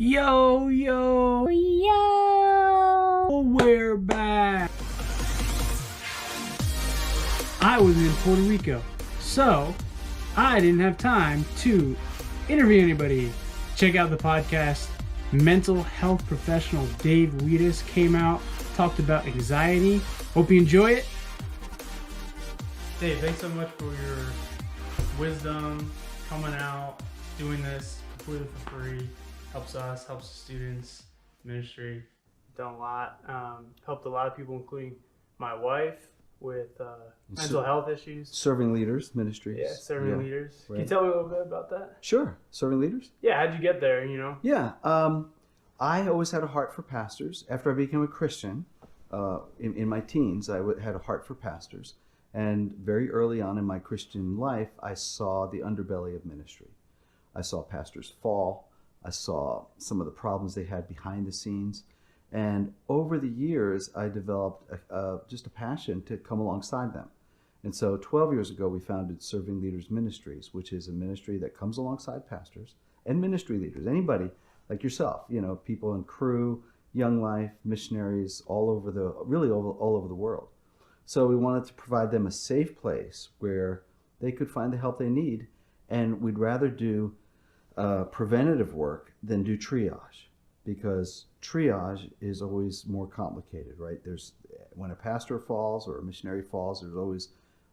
Yo, yo, yo, we're back. I was in Puerto Rico, so I didn't have time to interview anybody. Check out the podcast. Mental health professional Dave Wiedis came out, talked about anxiety. Hope you enjoy it. Dave, thanks so much for your wisdom, coming out, doing this completely for free. Helps us, helps the students, ministry. Done a lot. Helped a lot of people, including my wife, with mental health issues. ServingLeaders, Ministries. Yeah, ServingLeaders. Right. Can you tell me a little bit about that? Sure. ServingLeaders? Yeah, how'd you get there, Yeah. I always had a heart for pastors. After I became a Christian, in my teens, I had a heart for pastors. And very early on in my Christian life, I saw the underbelly of ministry. I saw pastors fall. I saw some of the problems they had behind the scenes. And over the years, I developed just a passion to come alongside them. And so 12 years ago, we founded ServingLeaders Ministries, which is a ministry that comes alongside pastors and ministry leaders, anybody like yourself, people in crew, young life, missionaries, all over the world. So we wanted to provide them a safe place where they could find the help they need. And we'd rather do preventative work than do triage, because triage is always more complicated, right? When a pastor falls or a missionary falls, there's always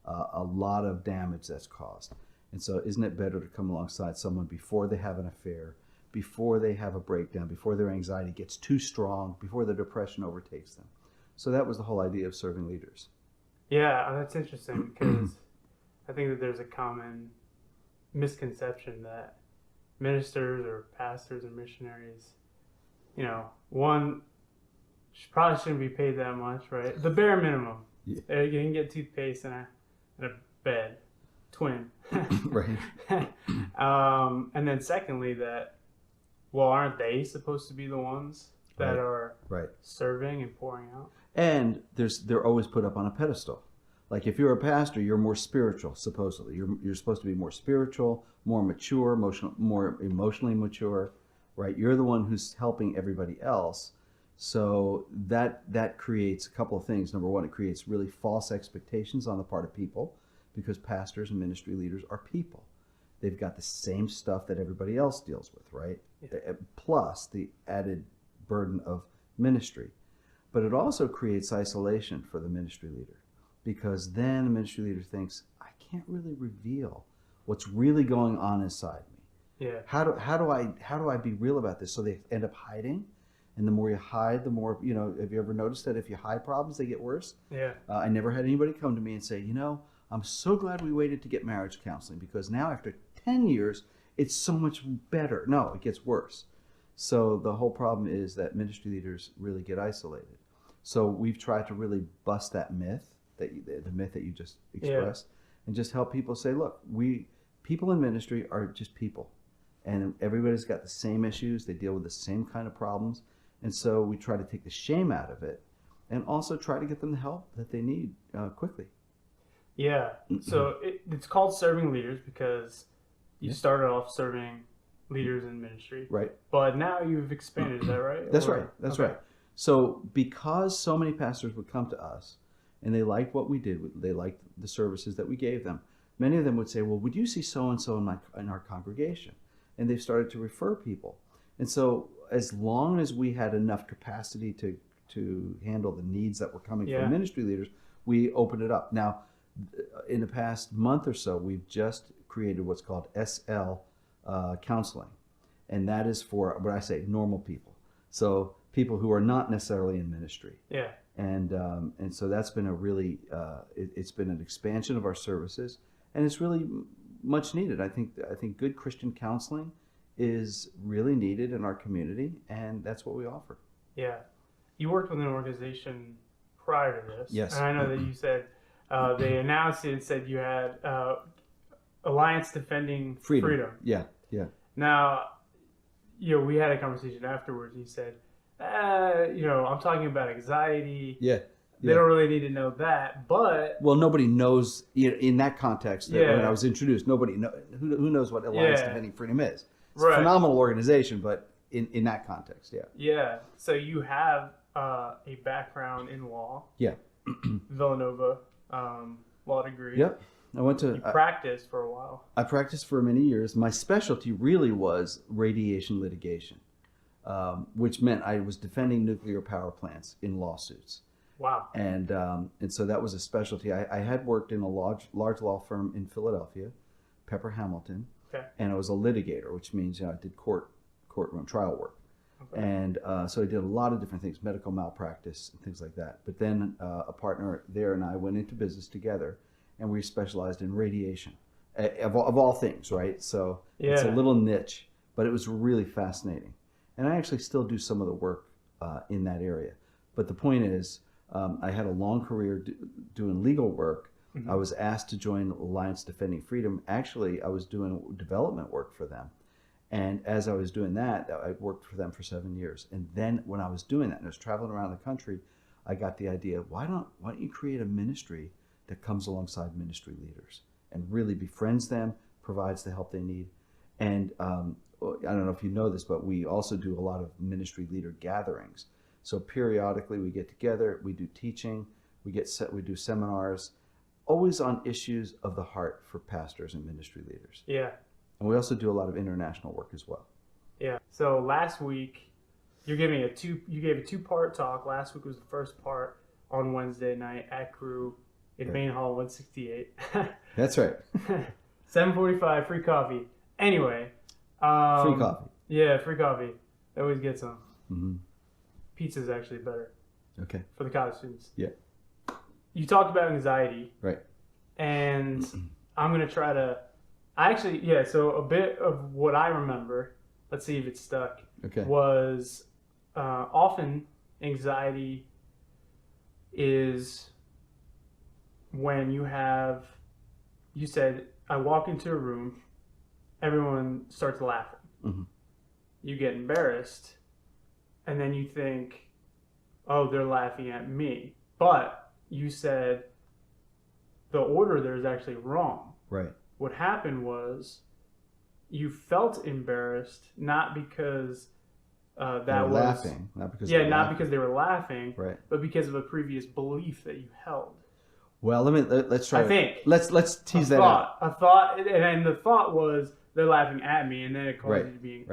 a lot of damage that's caused. And so isn't it better to come alongside someone before they have an affair, before they have a breakdown, before their anxiety gets too strong, before the depression overtakes them? So that was the whole idea of ServingLeaders. Yeah, that's interesting, because I think that there's a common misconception that ministers or pastors or missionaries, one probably shouldn't be paid that much, right? The bare minimum. Yeah. You can get toothpaste and a bed, twin. Right. And then secondly, aren't they supposed to be the ones that are serving and pouring out? And they're always put up on a pedestal. Like if you're a pastor, you're more spiritual, supposedly. You're supposed to be more spiritual, more mature, more emotionally mature, right? You're the one who's helping everybody else. So that creates a couple of things. Number one, it creates really false expectations on the part of people, because pastors and ministry leaders are people. They've got the same stuff that everybody else deals with, right? Yeah. Plus the added burden of ministry. But it also creates isolation for the ministry leader, because then the ministry leader thinks, I can't really reveal what's really going on inside me. Yeah. How do I be real about this? So they end up hiding, and the more you hide, the more have you ever noticed that if you hide problems, they get worse? Yeah. I never had anybody come to me and say, I'm so glad we waited to get marriage counseling, because now after 10 years, it's so much better. No, it gets worse. So the whole problem is that ministry leaders really get isolated. So we've tried to really bust that myth, the myth that you just expressed, and just help people say, look, people in ministry are just people, and everybody's got the same issues. They deal with the same kind of problems. And so we try to take the shame out of it, and also try to get them the help that they need quickly. Yeah. So it's called ServingLeaders because you started off serving leaders in ministry. Right. But now you've expanded, is that right? That's right. That's right. So because so many pastors would come to us and they liked what we did, they liked the services that we gave them, many of them would say, well, would you see so-and-so in our congregation? And they've started to refer people. And so as long as we had enough capacity to handle the needs that were coming from ministry leaders, we opened it up. Now, in the past month or so, we've just created what's called SL counseling. And that is for what I say, normal people. So people who are not necessarily in ministry. Yeah. And so that's been a really, it's been an expansion of our services, and it's really much needed. I think good Christian counseling is really needed in our community, and that's what we offer. Yeah. You worked with an organization prior to this. Yes. And I know that you said, they announced it and said you had Alliance Defending Freedom. Yeah, yeah. Now, we had a conversation afterwards, and you said, I'm talking about anxiety. Yeah. They don't really need to know that, but... Well, nobody knows, in that context, when I was introduced, nobody who knows what Alliance Defending Freedom is. It's a phenomenal organization, but in that context, yeah. Yeah. So you have a background in law. Yeah. Villanova law degree. Yep. I went to. You practiced for a while. I practiced for many years. My specialty really was radiation litigation, which meant I was defending nuclear power plants in lawsuits. Wow. And so that was a specialty. I had worked in a large law firm in Philadelphia, Pepper Hamilton, Okay. and I was a litigator, which means I did courtroom trial work. Okay. And so I did a lot of different things, medical malpractice and things like that. But then a partner there and I went into business together, and we specialized in radiation, of all things, right? So it's a little niche, but it was really fascinating. And I actually still do some of the work in that area. But the point is, I had a long career doing legal work. I was asked to join Alliance Defending Freedom. Actually, I was doing development work for them. And as I was doing that, I worked for them for 7 years. And then when I was doing that and I was traveling around the country, I got the idea, why don't you create a ministry that comes alongside ministry leaders and really befriends them, provides the help they need. And I don't know if you know this, but we also do a lot of ministry leader gatherings. So periodically we get together, we do teaching, we do seminars, always on issues of the heart for pastors and ministry leaders. Yeah. And we also do a lot of international work as well. Yeah. So last week, you gave a 2-part talk. Last week was the first part on Wednesday night at Crew in Main Hall 168. That's right. 7:45, free coffee. Anyway. Free coffee. Yeah, free coffee. Always get some. Mm-hmm. Pizza's actually better. Okay. For the college students. Yeah. You talked about anxiety. Right. And I'm going to try to... so a bit of what I remember, let's see if it's stuck, was often anxiety is when you said, I walk into a room, everyone starts laughing. Mm-hmm. You get embarrassed, and then you think, oh, they're laughing at me. But you said the order there is actually wrong. Right. What happened was you felt embarrassed, not because laughing, not because because they were laughing, right, but because of a previous belief that you held. Well, let's try. I think let's tease that out. A thought, and the thought was they're laughing at me, and then it caused you to be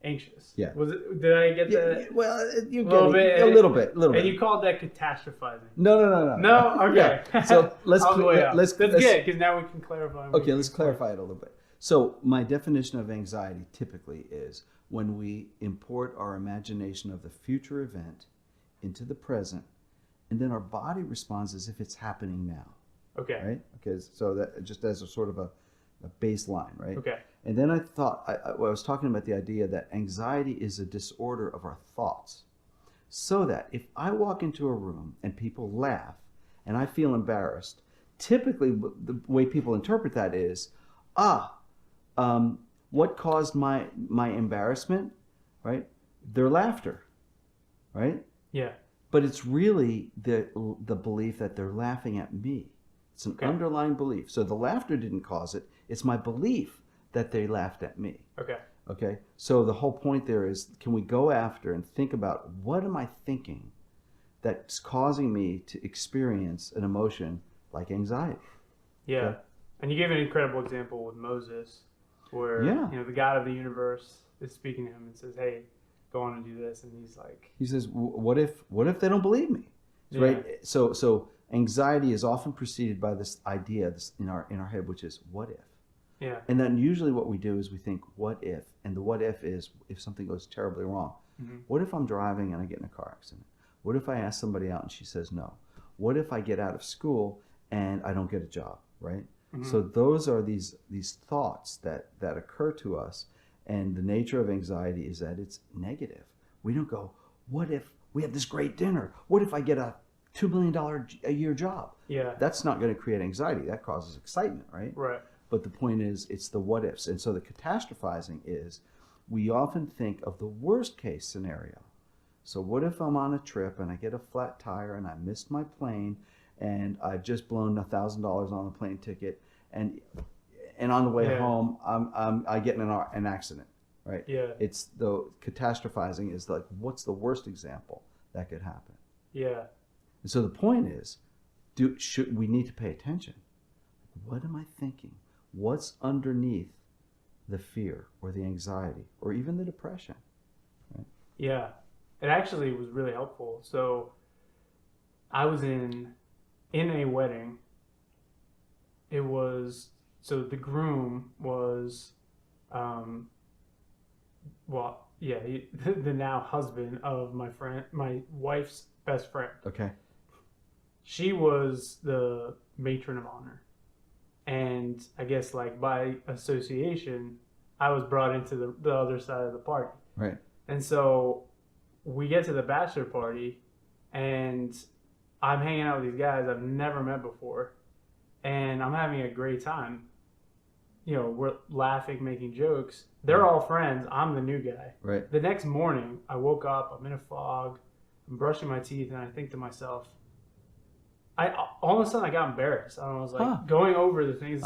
anxious. Yeah. Did I get that? Well, you get a little bit. And you called that catastrophizing. No. No. Okay. Yeah. So let's that's good because now we can clarify. Okay, let's clarify it a little bit. So my definition of anxiety typically is when we import our imagination of the future event into the present, and then our body responds as if it's happening now. Okay. Right? Okay, so that just as a sort of a baseline, right? Okay. And then I was talking about the idea that anxiety is a disorder of our thoughts. So that if I walk into a room and people laugh and I feel embarrassed, typically the way people interpret that is, what caused my embarrassment, right? Their laughter, right? Yeah. But it's really the belief that they're laughing at me. It's an underlying belief. So the laughter didn't cause it. It's my belief that they laughed at me. Okay. So the whole point there is, can we go after and think about what am I thinking that's causing me to experience an emotion like anxiety? Yeah. Okay? And you gave an incredible example with Moses, where the God of the universe is speaking to him and says, "Hey, go on and do this," and he says, "What if they don't believe me?" Right. So anxiety is often preceded by this idea in our head, which is what if. Yeah. And then usually what we do is we think, what if? And the what if is if something goes terribly wrong. Mm-hmm. What if I'm driving and I get in a car accident? What if I ask somebody out and she says no? What if I get out of school and I don't get a job, right? Mm-hmm. So those are these thoughts that occur to us, and the nature of anxiety is that it's negative. We don't go, what if we have this great dinner? What if I get a $2 million a year job? Yeah. That's not going to create anxiety. That causes excitement, right? Right. But the point is, it's the what ifs. And so the catastrophizing is, we often think of the worst case scenario. So what if I'm on a trip and I get a flat tire and I missed my plane and I've just blown $1,000 on the plane ticket, and on the way home I get in an accident, right? Yeah. It's the catastrophizing is like, what's the worst example that could happen? Yeah. And so the point is, should we need to pay attention? What am I thinking? What's underneath the fear or the anxiety or even the depression? Right? Yeah. It actually was really helpful. So I was in a wedding. It was, so the groom was, the now husband of my wife's best friend. Okay. She was the matron of honor. And I guess like by association, I was brought into the other side of the party. Right. And so we get to the bachelor party and I'm hanging out with these guys I've never met before. And I'm having a great time. You know, we're laughing, making jokes. They're all friends. I'm the new guy. Right. The next morning, I woke up. I'm in a fog. I'm brushing my teeth, and I think to myself, all of a sudden I got embarrassed. I was like going over the things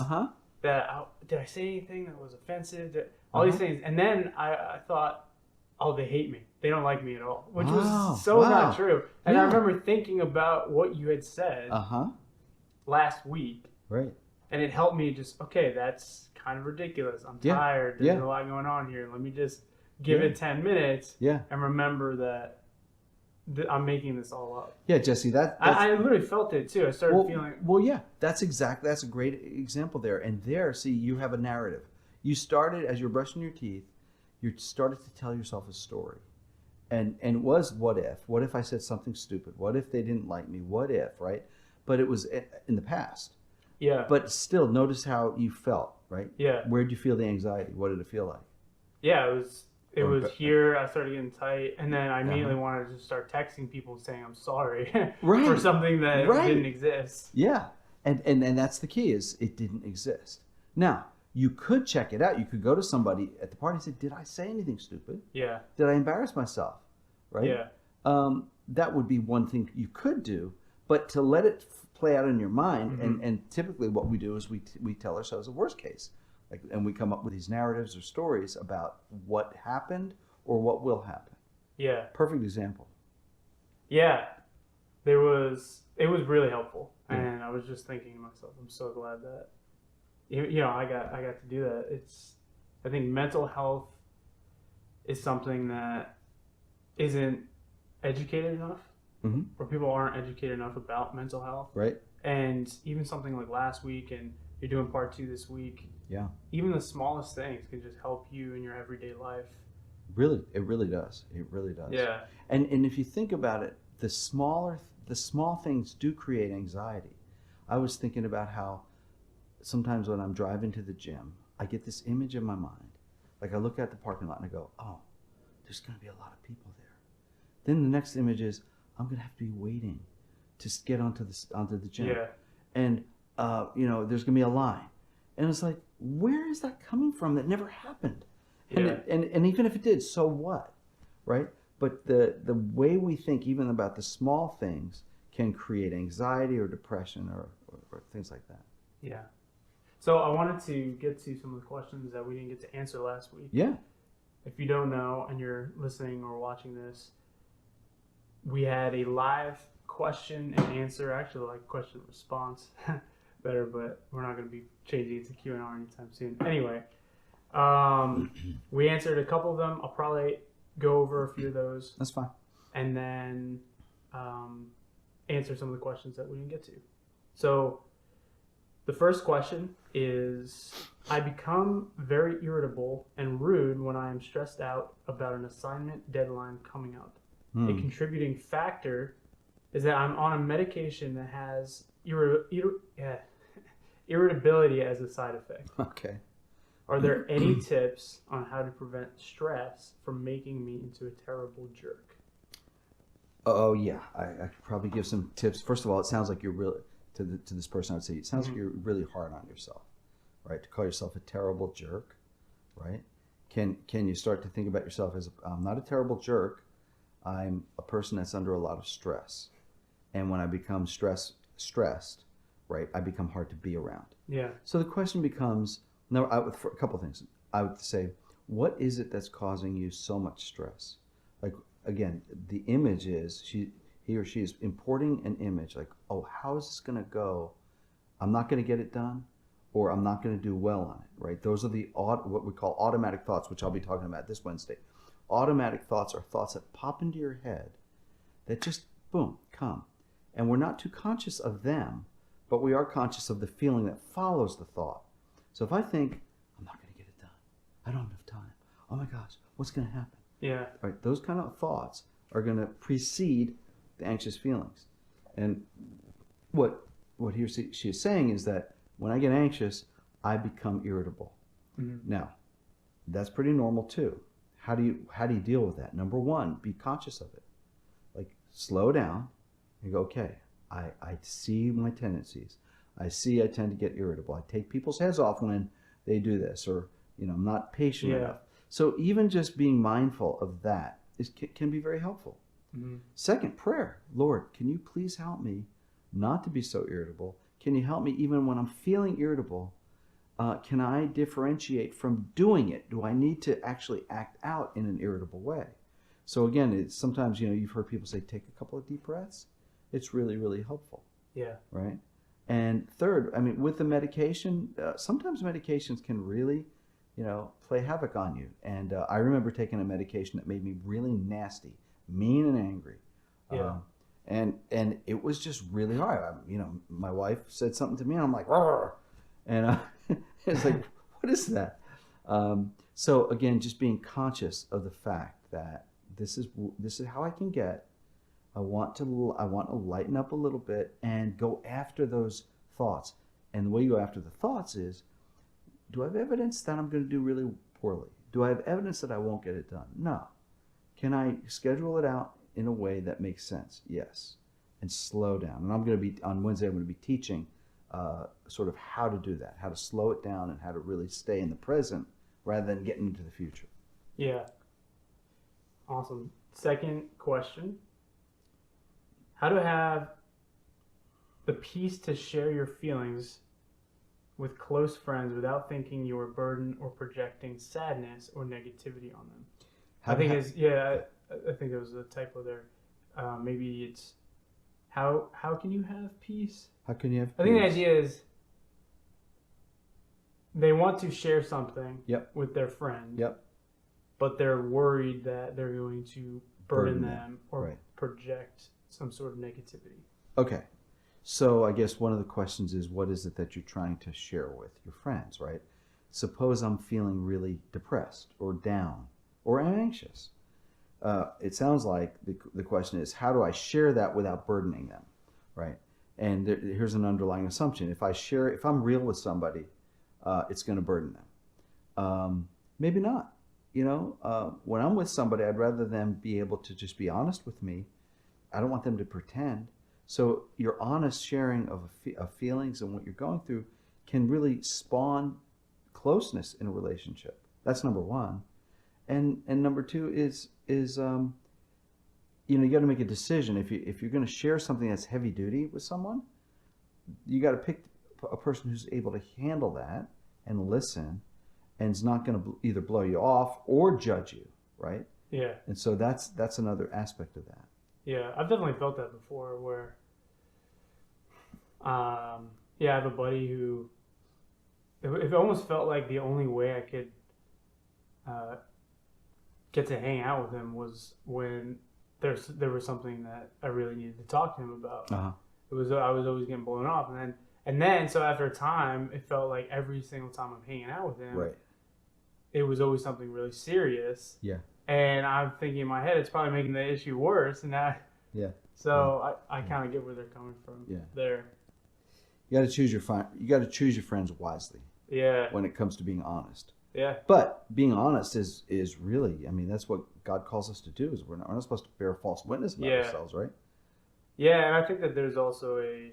that did I say anything that was offensive? All these things, and then I thought, oh, they hate me. They don't like me at all, which was so not true. And I remember thinking about what you had said last week. Right. And it helped me just, okay, that's kind of ridiculous. I'm tired. There's a lot going on here. Let me just give it 10 minutes and remember that I'm making this all up. Yeah, Jesse, I literally felt it too. I started feeling... Well, yeah, that's a great example there. And there, see, you have a narrative. You started, as you're brushing your teeth, you started to tell yourself a story. And it was what if? What if I said something stupid? What if they didn't like me? What if, right? But it was in the past. Yeah. But still, notice how you felt, right? Yeah. Where did you feel the anxiety? What did it feel like? Yeah, it was here. I started getting tight, and then I immediately wanted to start texting people saying I'm sorry for something that didn't exist. Yeah, and that's the key, is it didn't exist. Now, you could check it out. You could go to somebody at the party and say, did I say anything stupid? Yeah. Did I embarrass myself? Right? Yeah. That would be one thing you could do, but to let it play out in your mind, and typically what we do is we tell ourselves a worst case, and we come up with these narratives or stories about what happened or what will happen. Yeah. Perfect example. Yeah. It was really helpful, and I was just thinking to myself, I'm so glad that I got to do that. I think mental health is something that isn't educated enough. Or people aren't educated enough about mental health. Right. And even something like last week, and you're doing part 2 this week. Yeah. Even the smallest things can just help you in your everyday life. Really, it really does. It really does. Yeah. And if you think about it, the small things do create anxiety. I was thinking about how sometimes when I'm driving to the gym, I get this image in my mind. Like I look at the parking lot and I go, oh, there's going to be a lot of people there. Then the next image is, I'm going to have to be waiting to get onto the gym. Yeah. And, there's going to be a line. And it's like, where is that coming from? That never happened. Yeah. And even if it did, so what? Right? But the way we think even about the small things can create anxiety or depression or things like that. Yeah. So I wanted to get to some of the questions that we didn't get to answer last week. Yeah. If you don't know and you're listening or watching this, we had a live question and answer, actually like question and response better, but we're not going to be changing it to Q&A anytime soon. Anyway, we answered a couple of them. I'll probably go over a few of those. That's fine. And then answer some of the questions that we didn't get to. So the first question is, I become very irritable and rude when I am stressed out about an assignment deadline coming up. A contributing factor is that I'm on a medication that has irritability as a side effect. Okay. Are there any tips on how to prevent stress from making me into a terrible jerk? Oh, yeah. I could probably give some tips. First of all, it sounds like you're really, to this person, I would say, it sounds like you're really hard on yourself, right? To call yourself a terrible jerk, right? Can you start to think about yourself as, I'm not a terrible jerk. I'm a person that's under a lot of stress. And when I become stressed, right, I become hard to be around. Yeah. So the question becomes, for a couple of things. I would say, what is it that's causing you so much stress? Like, again, the image is he or she is importing an image like, oh, how is this going to go? I'm not going to get it done, or I'm not going to do well on it, right? Those are the what we call automatic thoughts, which I'll be talking about this Wednesday. Automatic thoughts are thoughts that pop into your head that just, boom, come. And we're not too conscious of them, but we are conscious of the feeling that follows the thought. So if I think, I'm not going to get it done, I don't have enough time, oh my gosh, what's going to happen? Yeah. Right, those kind of thoughts are going to precede the anxious feelings. And what he or she is saying is that when I get anxious, I become irritable. Mm-hmm. Now, that's pretty normal too. How do you deal with that? Number one, be conscious of it. Like, slow down and go, okay, I see my tendencies. I see I tend to get irritable. I take people's heads off when they do this, or I'm not patient enough. So even just being mindful of that can be very helpful. Mm-hmm. Second, prayer. Lord, can you please help me not to be so irritable? Can you help me even when I'm feeling irritable? Can I differentiate from doing it? Do I need to actually act out in an irritable way? So again, it's sometimes, you've heard people say, take a couple of deep breaths. It's really, really helpful. Yeah. Right? And third, with the medication, sometimes medications can really, play havoc on you. And I remember taking a medication that made me really nasty, mean and angry. Yeah. And it was just really hard. My wife said something to me, and I'm like, "Arr!" And it's like, what is that? So again, just being conscious of the fact that this is how I can get. I want to lighten up a little bit and go after those thoughts. And the way you go after the thoughts is, do I have evidence that I'm going to do really poorly? Do I have evidence that I won't get it done? No. Can I schedule it out in a way that makes sense? Yes. And slow down. And on Wednesday, I'm going to be teaching sort of how to do that, how to slow it down and how to really stay in the present rather than getting into the future. Yeah. Awesome. Second question. How to have the peace to share your feelings with close friends without thinking you are burdened or projecting sadness or negativity on them. I think there was a typo there. Maybe it's how can you have peace? How can you have peace? I think the idea is they want to share something with their friend, but they're worried that they're going to burden them or project some sort of negativity. Okay. So I guess one of the questions is, what is it that you're trying to share with your friends, right? Suppose I'm feeling really depressed or down or I'm anxious. It sounds like the question is, how do I share that without burdening them, right? And here's an underlying assumption. If I'm real with somebody, it's going to burden them. Maybe not. When I'm with somebody, I'd rather them be able to just be honest with me. I don't want them to pretend. So your honest sharing of feelings and what you're going through can really spawn closeness in a relationship. That's number one. And number two is you got to make a decision. If you're going to share something that's heavy duty with someone, you got to pick a person who's able to handle that and listen, and is not going to either blow you off or judge you, right? Yeah. And so that's another aspect of that. Yeah, I've definitely felt that before where, I have a buddy who, it almost felt like the only way I could get to hang out with him was when there was something that I really needed to talk to him about. Uh-huh. I was always getting blown off, and then so after a time, it felt like every single time I'm hanging out with him, it was always something really serious. Yeah. And I'm thinking in my head, it's probably making the issue worse. And so I kind of get where they're coming from. Yeah. There. You got to choose your friends wisely. Yeah. When it comes to being honest. Yeah. But being honest is really, that's what God calls us to do. Is we're not supposed to bear false witness about ourselves, right? Yeah, and I think that there's also a,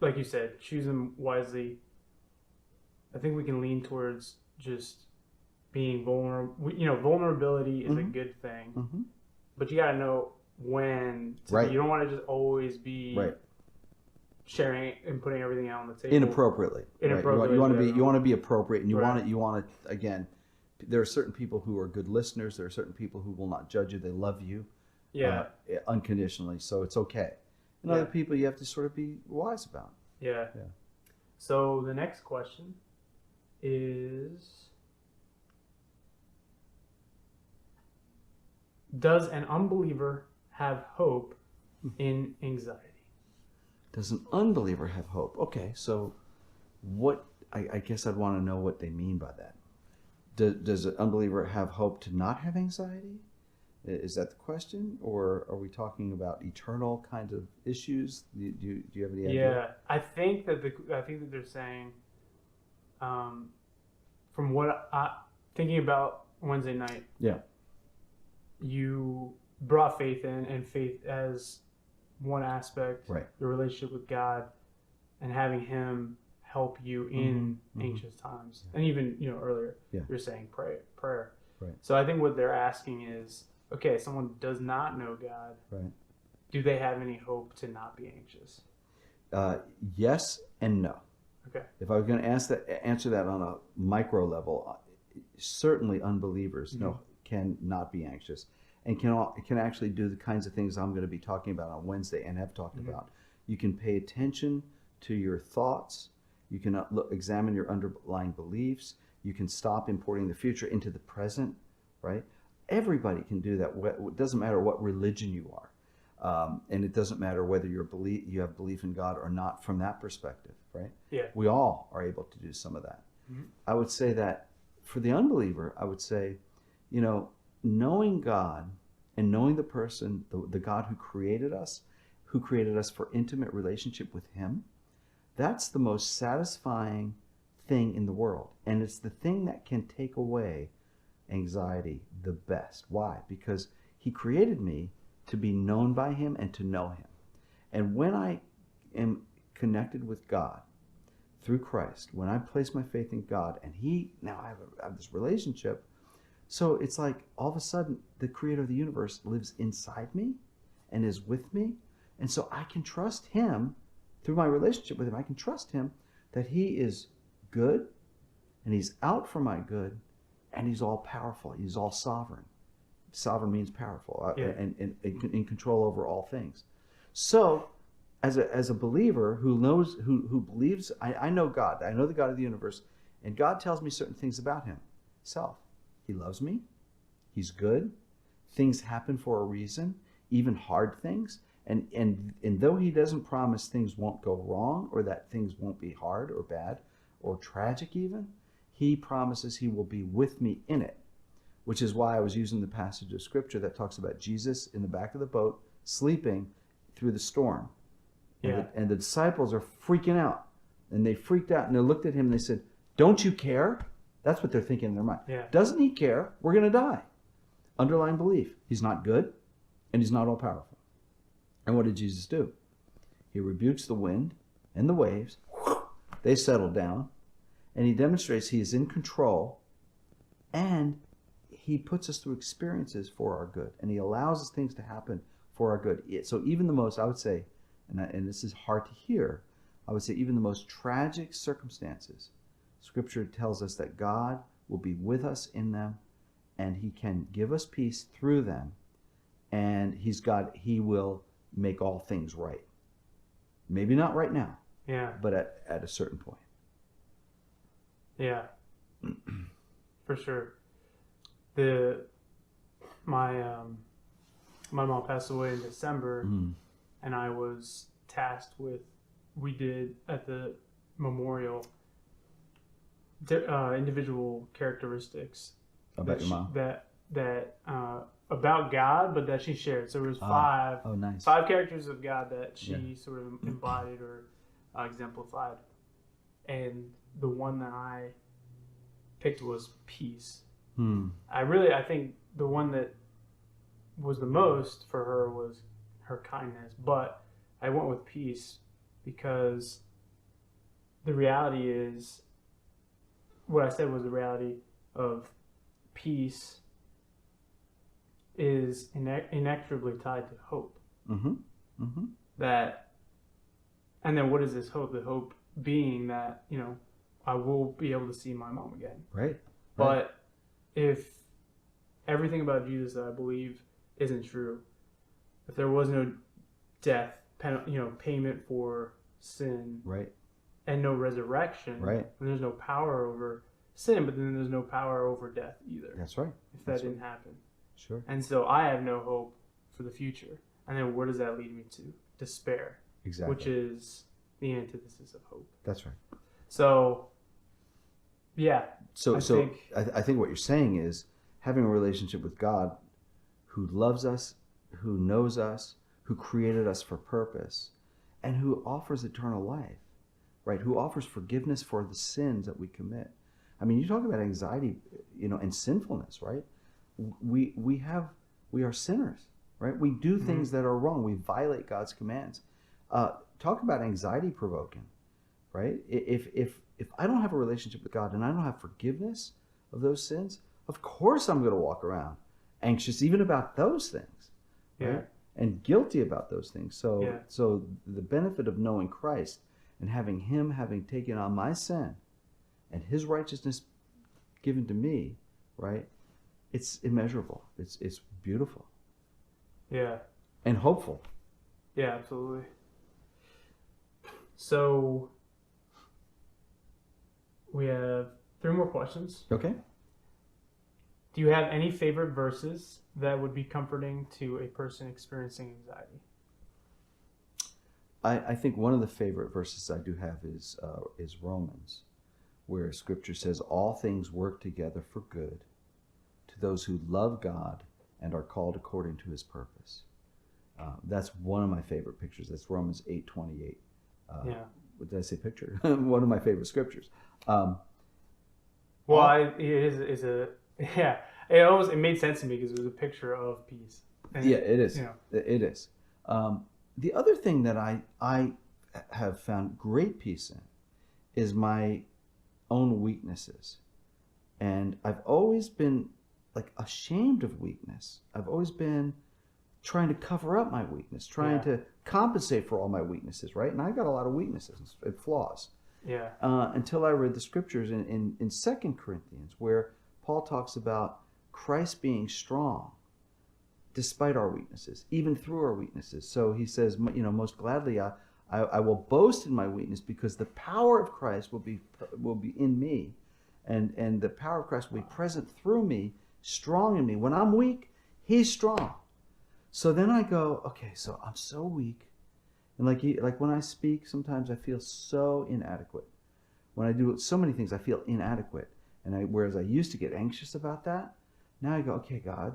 like you said, choose them wisely. I think we can lean towards just being vulnerable. Vulnerability is a good thing, but you got to know when. You don't want to just always be sharing and putting everything out on the table inappropriately. Inappropriately, Right? yeah. You want to be appropriate, and you Right. want to again. There are certain people who are good listeners. There are certain people who will not judge you. They love you, Yeah. unconditionally. So it's okay. And Yeah. other people you have to sort of be wise about. Yeah. Yeah. So the next question is, does an unbeliever have hope in anxiety? Does an unbeliever have hope? Okay, so what? I guess I'd want to know what they mean by that. Does an unbeliever have hope to not have anxiety? Is that the question, or are we talking about eternal kind of issues? Do you have any idea? Yeah, I think that they're saying, from what thinking about Wednesday night, Yeah. you brought faith in, and faith as one aspect, Right. your relationship with God, and having Him help you in anxious times, and even earlier, Yeah. you're saying prayer. Right. So I think what they're asking is, okay, someone does not know God. Right. Do they have any hope to not be anxious? Yes and no. Okay. If I was going to answer that on a micro level, certainly unbelievers can not be anxious, and can actually do the kinds of things I'm going to be talking about on Wednesday and have talked about. You can pay attention to your thoughts. You can examine your underlying beliefs. You can stop importing the future into the present, right? Everybody can do that. It doesn't matter what religion you are. And it doesn't matter whether you have belief in God or not from that perspective, right? Yeah. We all are able to do some of that. I would say that for the unbeliever, I would say, knowing God and knowing the person, the God who created us for intimate relationship with Him, that's the most satisfying thing in the world. And it's the thing that can take away anxiety the best. Why? Because He created me to be known by Him and to know Him. And when I am connected with God through Christ, when I place my faith in God, and now I have this relationship, so it's like all of a sudden the creator of the universe lives inside me and is with me. And so I can trust Him through my relationship with Him. I can trust Him that He is good, and He's out for my good, and He's all powerful. He's all sovereign. Sovereign means powerful, and in control over all things. So, as a believer who believes, I know God. I know the God of the universe, and God tells me certain things about Himself. He loves me. He's good. Things happen for a reason, even hard things. And though He doesn't promise things won't go wrong, or that things won't be hard or bad or tragic even, He promises He will be with me in it, which is why I was using the passage of Scripture that talks about Jesus in the back of the boat sleeping through the storm. Yeah. And the disciples are freaking out. And they freaked out, and they looked at Him and they said, "Don't you care?" That's what they're thinking in their mind. Yeah. Doesn't He care? We're going to die. Underlying belief. He's not good, and He's not all powerful. And what did Jesus do? He rebukes the wind and the waves. They settle down. And He demonstrates He is in control. And He puts us through experiences for our good. And He allows us things to happen for our good. So even the most, I would say, and this is hard to hear, I would say even the most tragic circumstances, Scripture tells us that God will be with us in them, and He can give us peace through them. And He will make all things right. Maybe not right now. Yeah. But at a certain point. Yeah. For sure. My mom passed away in December, and I was tasked with, we did at the memorial, individual characteristics About your mom? That about God, but that she shared. So it was five characters of God that she sort of embodied or exemplified. And the one that I picked was peace. I think the one that was the most for her was her kindness, but I went with peace because the reality is, what I said was the reality of peace is inexorably tied to hope. That And then what is this hope? The hope being that, I will be able to see my mom again. Right. But if everything about Jesus that I believe isn't true, if there was no death, payment for sin, Right. and no resurrection, Right. then there's no power over sin, but then there's no power over death either. That's right. If that didn't happen. Sure. And so I have no hope for the future. And then where does that lead me to? Despair. Exactly. Which is the antithesis of hope. That's right. So, yeah. I think what you're saying is having a relationship with God who loves us, who knows us, who created us for purpose, and who offers eternal life, right? Who offers forgiveness for the sins that we commit. I mean, you talk about anxiety, and sinfulness, right? We are sinners, right? We do things that are wrong. We violate God's commands. Talk about anxiety provoking, right? If I don't have a relationship with God and I don't have forgiveness of those sins, of course I'm going to walk around anxious even about those things, right? And guilty about those things. So the benefit of knowing Christ and having Him taken on my sin and His righteousness given to me, right? It's immeasurable. It's beautiful. Yeah. And hopeful. Yeah, absolutely. So we have 3 more questions. Okay. Do you have any favorite verses that would be comforting to a person experiencing anxiety? I think one of the favorite verses I do have is Romans, where Scripture says, all things work together for good to those who love God and are called according to His purpose. That's one of my favorite pictures. That's Romans 8:28. What did I say? Picture? One of my favorite scriptures. It made sense to me because it was a picture of peace. And, it is. It is. The other thing that I have found great peace in is my own weaknesses. And I've always been ashamed of weakness. I've always been trying to cover up my weakness, trying to compensate for all my weaknesses, right? And I've got a lot of weaknesses and flaws. Yeah. Until I read the scriptures in 2 Corinthians, where Paul talks about Christ being strong despite our weaknesses, even through our weaknesses. So he says, most gladly I will boast in my weakness because the power of Christ will be in me, and the power of Christ will be present through me, strong in me. When I'm weak, He's strong. So then I go, okay, so I'm so weak. And like when I speak, sometimes I feel so inadequate. When I do so many things, I feel inadequate. And whereas I used to get anxious about that, now I go, okay, God,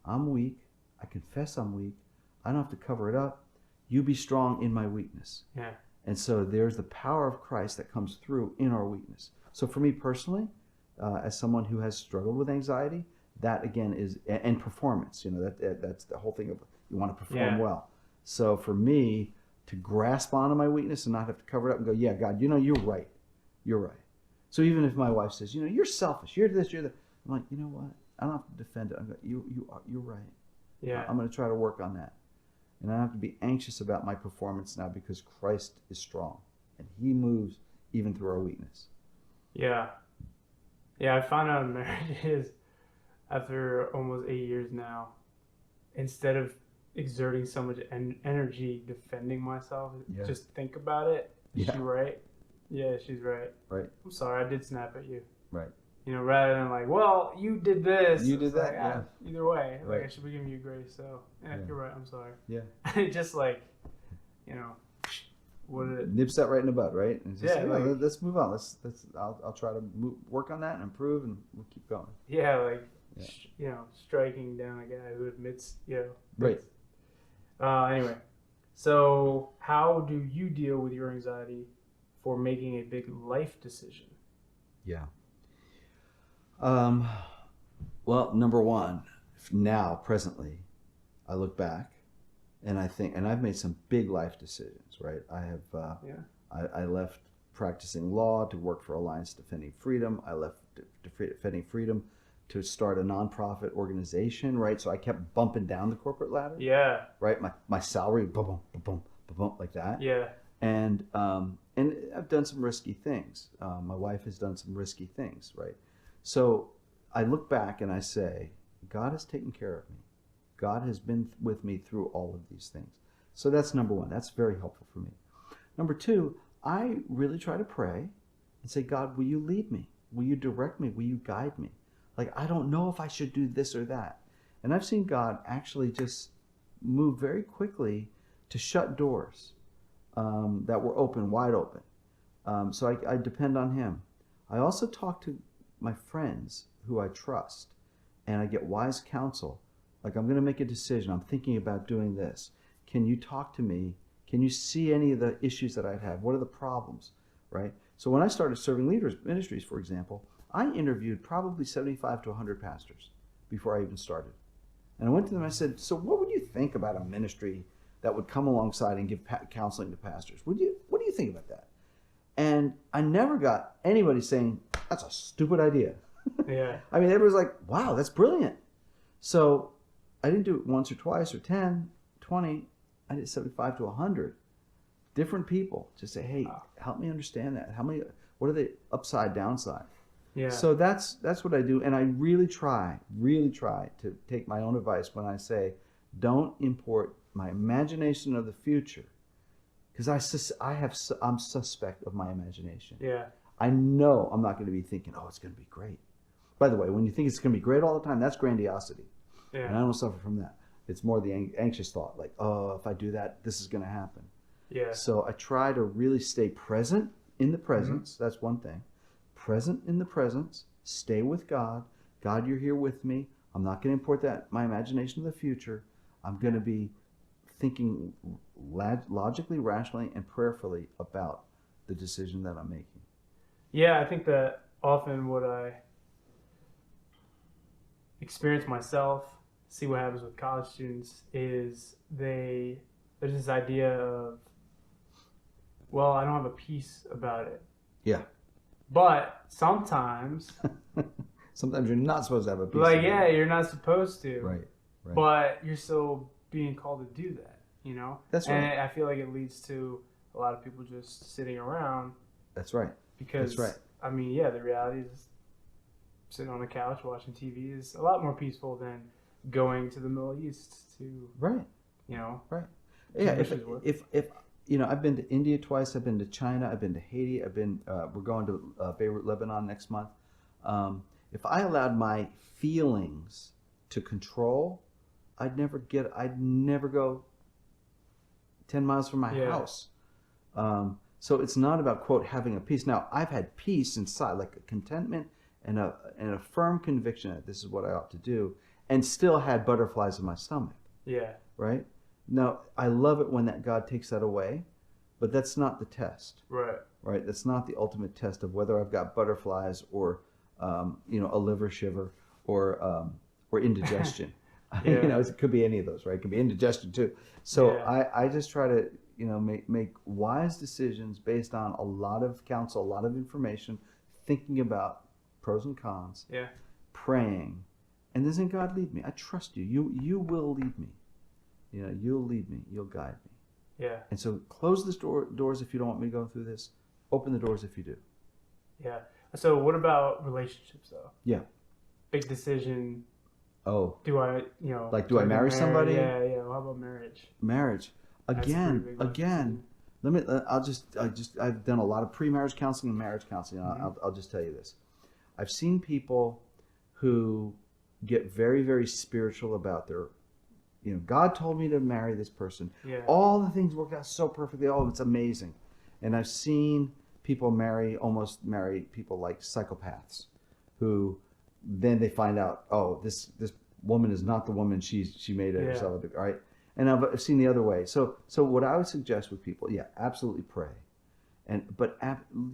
I'm weak. I confess I'm weak. I don't have to cover it up. You be strong in my weakness. Yeah. And so there's the power of Christ that comes through in our weakness. So for me personally, as someone who has struggled with anxiety, that again is, and performance, that's the whole thing of you want to perform well. So for me to grasp onto my weakness and not have to cover it up and go, yeah, God, you're right. You're right. So even if my wife says, you're selfish, you're this, you're that, I'm like, you know what? I don't have to defend it. I'm going, you're right. Yeah. I'm going to try to work on that. And I don't have to be anxious about my performance now because Christ is strong and He moves even through our weakness. Yeah. Yeah, I found out in marriages after almost 8 years now, instead of exerting so much energy defending myself, just think about it. Is she right? Yeah, she's right. Right. I'm sorry, I did snap at you. Right. Rather than well, you did this. You did that. Either way, right. I should be giving you grace. So, you're right. I'm sorry. Yeah. Just what did it? Nips that right in the bud, right? And just let's move on. I'll try to work on that and improve, and we'll keep going. Yeah, striking down a guy who admits, Right. Anyway, so how do you deal with your anxiety for making a big life decision? Yeah. Well, number one, now, presently, I look back and I think, and I've made some big life decisions, right? I have, I left practicing law to work for Alliance Defending Freedom. I left Defending Freedom to start a nonprofit organization, right? So I kept bumping down the corporate ladder. Yeah. Right? My salary, boom, boom, boom, boom, boom, like that. Yeah. And I've done some risky things. My wife has done some risky things, right? So I look back and I say, God has taken care of me. God has been with me through all of these things. So that's number one. That's very helpful for me. Number two, I really try to pray and say, God, will you lead me? Will you direct me? Will you guide me? Like, I don't know if I should do this or that. And I've seen God actually just move very quickly to shut doors that were open, wide open. So I depend on him. I also talk to my friends who I trust, and I get wise counsel. Like, I'm going to make a decision. I'm thinking about doing this. Can you talk to me? Can you see any of the issues that I'd have? What are the problems, right? So when I started ServingLeaders Ministries, for example, I interviewed probably 75 to 100 pastors before I even started. And I went to them and I said, so what would you think about a ministry that would come alongside and give counseling to pastors? What do you think about that? And I never got anybody saying, that's a stupid idea. Yeah. I mean, everybody was like, wow, that's brilliant. So I didn't do it once or twice or 10, 20. I did 75 to 100 different people to say, hey, help me understand that. What are the upside, downside? Yeah. So that's what I do. And I really try to take my own advice when I say, don't import my imagination of the future, because I'm suspect of my imagination. Yeah. I know I'm not going to be thinking, oh, it's going to be great. By the way, when you think it's going to be great all the time, that's grandiosity. Yeah. And I don't suffer from that. It's more the anxious thought, like, oh, if I do that, this is going to happen. Yeah. So I try to really stay present in the presence. Mm-hmm. That's one thing. Present in the presence. Stay with God. God, you're here with me. I'm not going to import my imagination of the future. I'm going to be thinking logically, rationally, and prayerfully about the decision that I'm making. Yeah, I think that often what I experience myself, see what happens with college students, is there's this idea of, well, I don't have a peace about it. Yeah. But sometimes sometimes you're not supposed to have a peace. Like, yeah, you're not supposed to. Right. But you're still being called to do that, you know? That's right. And I feel like it leads to a lot of people just sitting around. That's right. Because, that's right. I mean, yeah, the reality is sitting on a couch watching TV is a lot more peaceful than going to the Middle East to, right, you know, right. Yeah, if you know, I've been to India twice, I've been to China, I've been to Haiti, we're going to Beirut, Lebanon next month. If I allowed my feelings to control, I'd never go 10 miles from my house. So it's not about, quote, having a peace. Now, I've had peace inside, like a contentment and a firm conviction that this is what I ought to do, and still had butterflies in my stomach. Yeah. Right? Now, I love it when that God takes that away, but that's not the test. Right. Right? That's not the ultimate test of whether I've got butterflies or, you know, a liver shiver or indigestion. Yeah. You know, it could be any of those, right? It could be indigestion too. So I just try to, you know, make wise decisions based on a lot of counsel, a lot of information, thinking about pros and cons, praying, and then saying, God, lead me. I trust you. You will lead me. You know, you'll lead me. You'll guide me. Yeah. And so close the doors if you don't want me to go through this. Open the doors if you do. Yeah. So what about relationships, though? Yeah. Big decision. Oh. Do I, you know... Like, do I marry somebody? Yeah. How about marriage? Marriage. Again. I've done a lot of pre-marriage counseling and marriage counseling. Mm-hmm. I'll just tell you this. I've seen people who get very, very spiritual about their, you know, God told me to marry this person. Yeah. All the things worked out so perfectly. Oh, it's amazing. And I've seen people almost marry people like psychopaths who then they find out, oh, this woman is not the woman she made it herself, right? And I've seen the other way. So what I would suggest with people, absolutely pray. But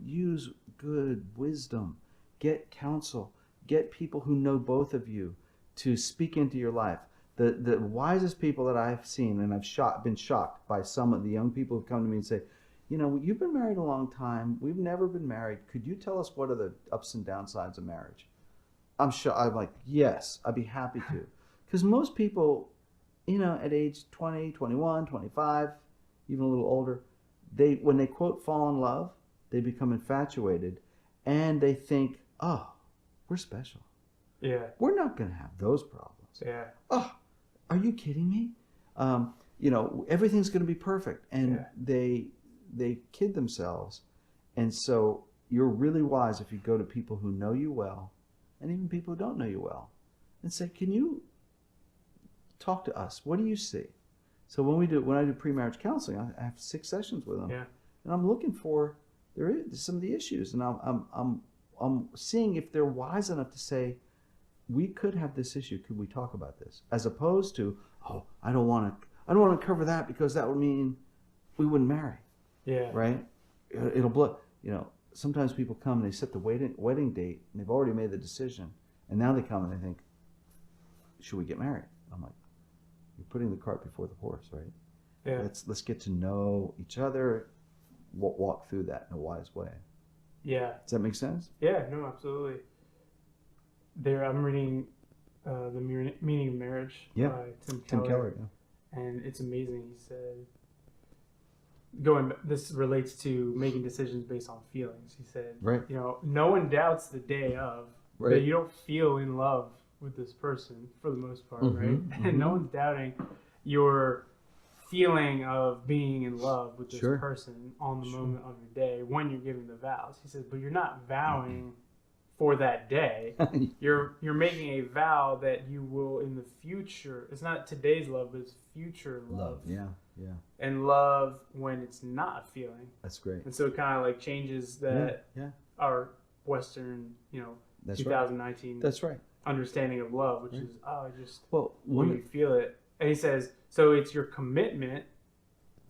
use good wisdom. Get counsel. Get people who know both of you to speak into your life. The wisest people that I've seen, and I've been shocked by some of the young people who come to me and say, you know, you've been married a long time. We've never been married. Could you tell us what are the ups and downsides of marriage? I'm like, yes, I'd be happy to. Because most people, you know, at age 20, 21, 25, even a little older, when they quote fall in love, they become infatuated, and they think, oh, we're special. Yeah. We're not going to have those problems. Yeah. Oh, are you kidding me? Everything's going to be perfect, and they kid themselves. And so you're really wise if you go to people who know you well, and even people who don't know you well, and say, can you talk to us? What do you see? So when I do pre-marriage counseling, I have 6 sessions with them, and I'm looking for some of the issues, and I'm seeing if they're wise enough to say, we could have this issue. Could we talk about this? As opposed to, oh, I don't want to cover that because that would mean we wouldn't marry. Yeah. Right. It'll blow. Sometimes people come and they set the wedding date and they've already made the decision, and now they come and they think, should we get married? I'm like, you're putting the cart before the horse, right? Yeah. Let's get to know each other. Walk through that in a wise way. Yeah. Does that make sense? Yeah. No, absolutely. I'm reading The Meaning of Marriage by Tim Keller. And it's amazing. He said, this relates to making decisions based on feelings. He said, no one doubts the day of that you don't feel in love with this person for the most part, right? Mm-hmm. And no one's doubting your feeling of being in love with this person on the moment of your day when you're giving the vows. He says, but you're not vowing for that day. You're making a vow that you will in the future. It's not today's love, but it's future love. Yeah. And love when it's not a feeling. That's great. And so it kind of like changes that our Western, 2019 That's right. understanding of love, which is just when you feel it. And he says, so it's your commitment.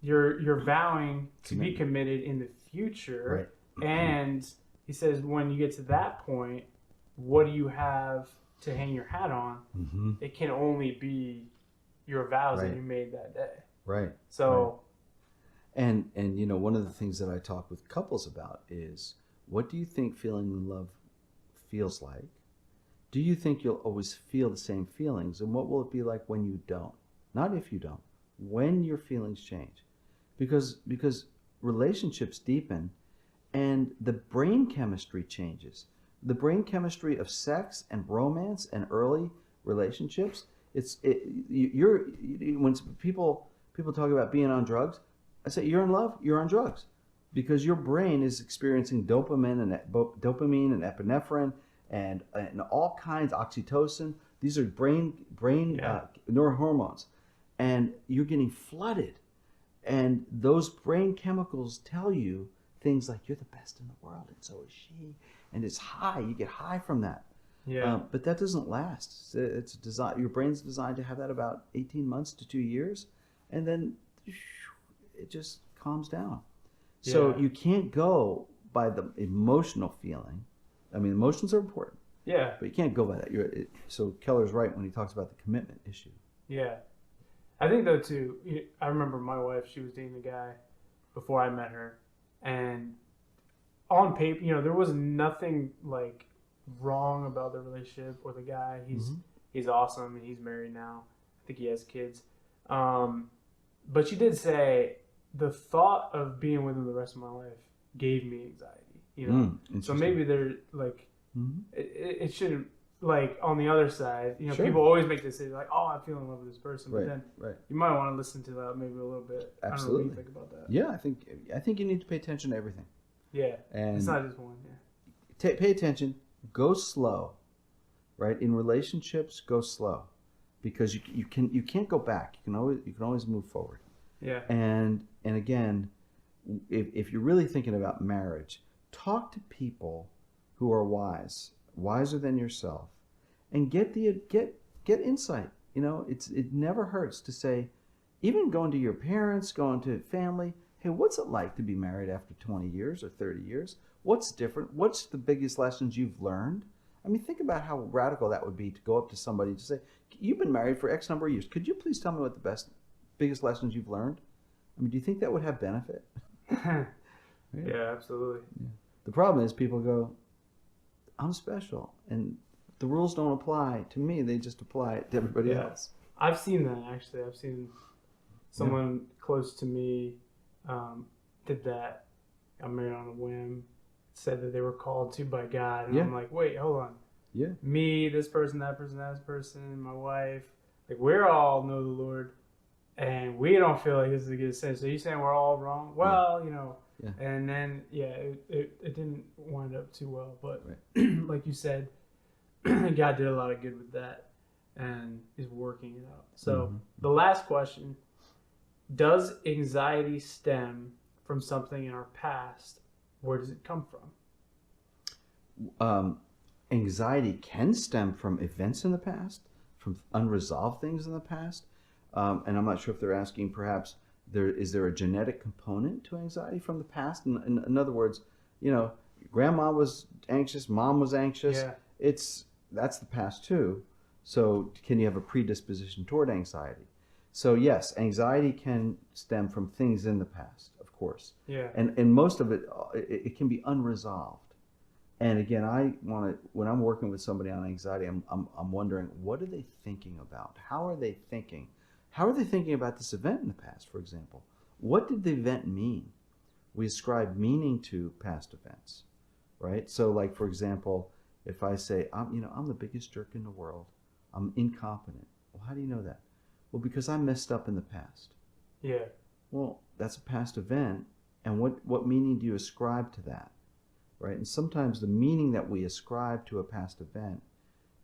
You're vowing to be committed in the future, and he says, when you get to that point, what do you have to hang your hat on? Mm-hmm. It can only be your vows that you made that day. Right. So, and one of the things that I talk with couples about is, what do you think feeling in love feels like? Do you think you'll always feel the same feelings? And what will it be like when you don't? Not if you don't. When your feelings change. Because relationships deepen, and the brain chemistry changes. The brain chemistry of sex and romance and early relationships. When people talk about being on drugs, I say, you're in love, you're on drugs, because your brain is experiencing dopamine and epinephrine and all kinds, oxytocin. These are brain neurohormones, and you're getting flooded, and those brain chemicals tell you things like, you're the best in the world, and so is she, and it's high. You get high from that. Yeah. But that doesn't last. It's designed. Your brain's designed to have that about 18 months to 2 years, and then it just calms down. Yeah. So you can't go by the emotional feeling. I mean, emotions are important. Yeah. But you can't go by that. So Keller's right when he talks about the commitment issue. Yeah. I think though too. I remember my wife. She was dating a guy before I met her. And on paper, there was nothing like wrong about the relationship or the guy. He's awesome, and he's married now. I think he has kids. But she did say the thought of being with him the rest of my life gave me anxiety. So maybe they're like, it shouldn't. Like on the other side, people always make this say like, "Oh, I feel in love with this person," but then you might want to listen to that maybe a little bit. Absolutely. I don't know what you think about that. Yeah, I think you need to pay attention to everything. Yeah, and it's not just one. Yeah, pay attention. Go slow, right? In relationships, go slow, because you can't go back. You can always move forward. Yeah. And again, if you're really thinking about marriage, talk to people who are wiser than yourself, and get insight. It never hurts to say, even going to your parents, going to family, hey, what's it like to be married after 20 years or 30 years? What's different? What's the biggest lessons you've learned? I mean, think about how radical that would be to go up to somebody and say, you've been married for X number of years. Could you please tell me what the biggest lessons you've learned? I mean, do you think that would have benefit? Yeah, absolutely. Yeah. The problem is people go, I'm special, and the rules don't apply to me. They just apply to everybody else. I've seen that, actually. I've seen someone close to me did that. Got married on a whim. Said that they were called to by God. And Yeah. I'm like, wait, hold on. Yeah. Me, this person, that person, my wife. Like, we're all know the Lord. And we don't feel like this is a good sense. So you saying we're all wrong? Well, you know. Yeah. And then, it didn't wind up too well. But Right. like you said, God did a lot of good with that and is working it out. So the last question, does anxiety stem from something in our past? Where does it come from? Anxiety can stem from events in the past, from unresolved things in the past. And I'm not sure if they're asking perhaps is there a genetic component to anxiety from the past? In other words, you know, grandma was anxious, mom was anxious. Yeah. That's the past too. So can you have a predisposition toward anxiety? So yes, anxiety can stem from things in the past, of course. Yeah. And most of it can be unresolved. And again, when I'm working with somebody on anxiety, I'm wondering, what are they thinking about? How are they thinking? How are they thinking about this event in the past, for example? What did the event mean? We ascribe meaning to past events, right? So like, for example, if I say, I'm the biggest jerk in the world, I'm incompetent. Well, how do you know that? Well, because I messed up in the past. Yeah. Well, that's a past event. And what meaning do you ascribe to that? Right? And sometimes the meaning that we ascribe to a past event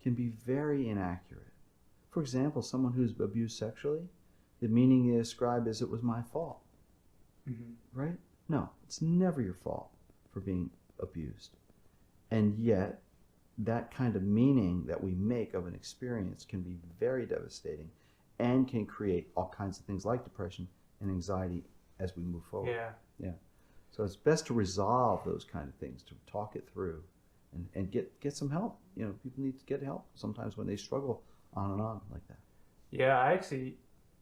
can be very inaccurate. For example, someone who's abused sexually, the meaning they ascribe is it was my fault. Right? No, it's never your fault for being abused. And yet, that kind of meaning that we make of an experience can be very devastating and can create all kinds of things like depression and anxiety as we move forward. Yeah. So it's best to resolve those kind of things, to talk it through and get some help. You know, people need to get help sometimes when they struggle on and on like that. Yeah, I actually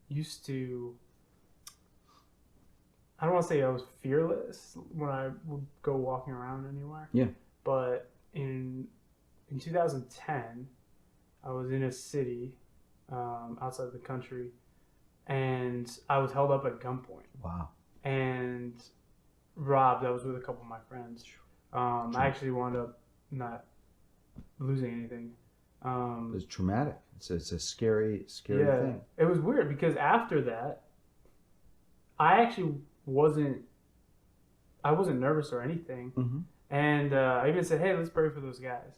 used to, I don't want to say I was fearless when I would go walking around anywhere. Yeah. But in 2010, I was in a city outside the country, and I was held up at gunpoint. Wow. And robbed. I was with a couple of my friends. I actually wound up not losing anything. It's traumatic. It's a scary thing. It was weird because after that, I actually wasn't nervous or anything. And I even said, hey, let's pray for those guys.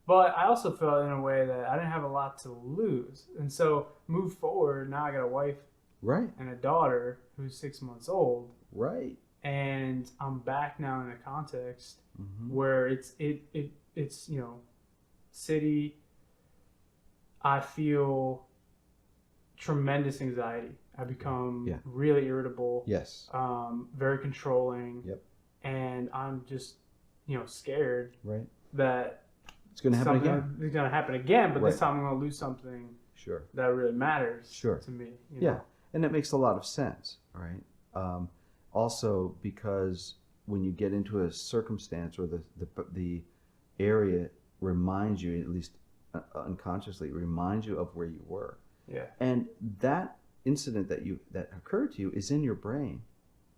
But I also felt in a way that I didn't have a lot to lose. And so move forward, now I got a wife Right. and a daughter who's 6 months old. Right. And I'm back now in a context where it's you know, city. I feel tremendous anxiety. I become really irritable. Yes. Very controlling. Yep. And I'm just, you know, scared. Right. That it's going to happen again. It's going to happen again, but this time I'm going to lose something. Sure. That really matters. Sure. To me. You Yeah, know? and that makes a lot of sense. Right. Also, because when you get into a circumstance or the area reminds you, at least unconsciously, reminds you of where you were. Yeah. And that incident that occurred to you is in your brain,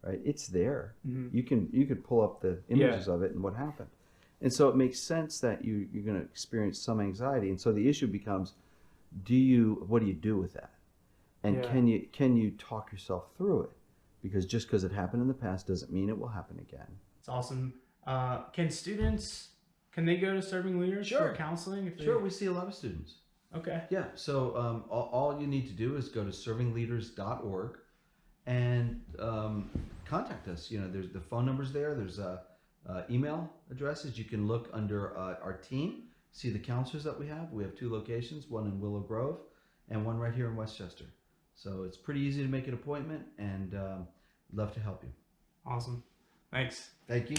right? It's there. You could pull up the images of it and what happened. And so it makes sense that you're going to experience some anxiety. And so the issue becomes, what do you do with that? And can you talk yourself through it? Because just because it happened in the past doesn't mean it will happen again. It's awesome. Can they go to Serving Leaders for counseling? Sure, we see a lot of students. Okay. Yeah, so all you need to do is go to ServingLeaders.org and contact us. You know, there's the phone numbers there. There's email addresses. You can look under our team, see the counselors that we have. We have 2 locations, one in Willow Grove and one right here in Westchester. So it's pretty easy to make an appointment, and love to help you. Awesome. Thanks. Thank you.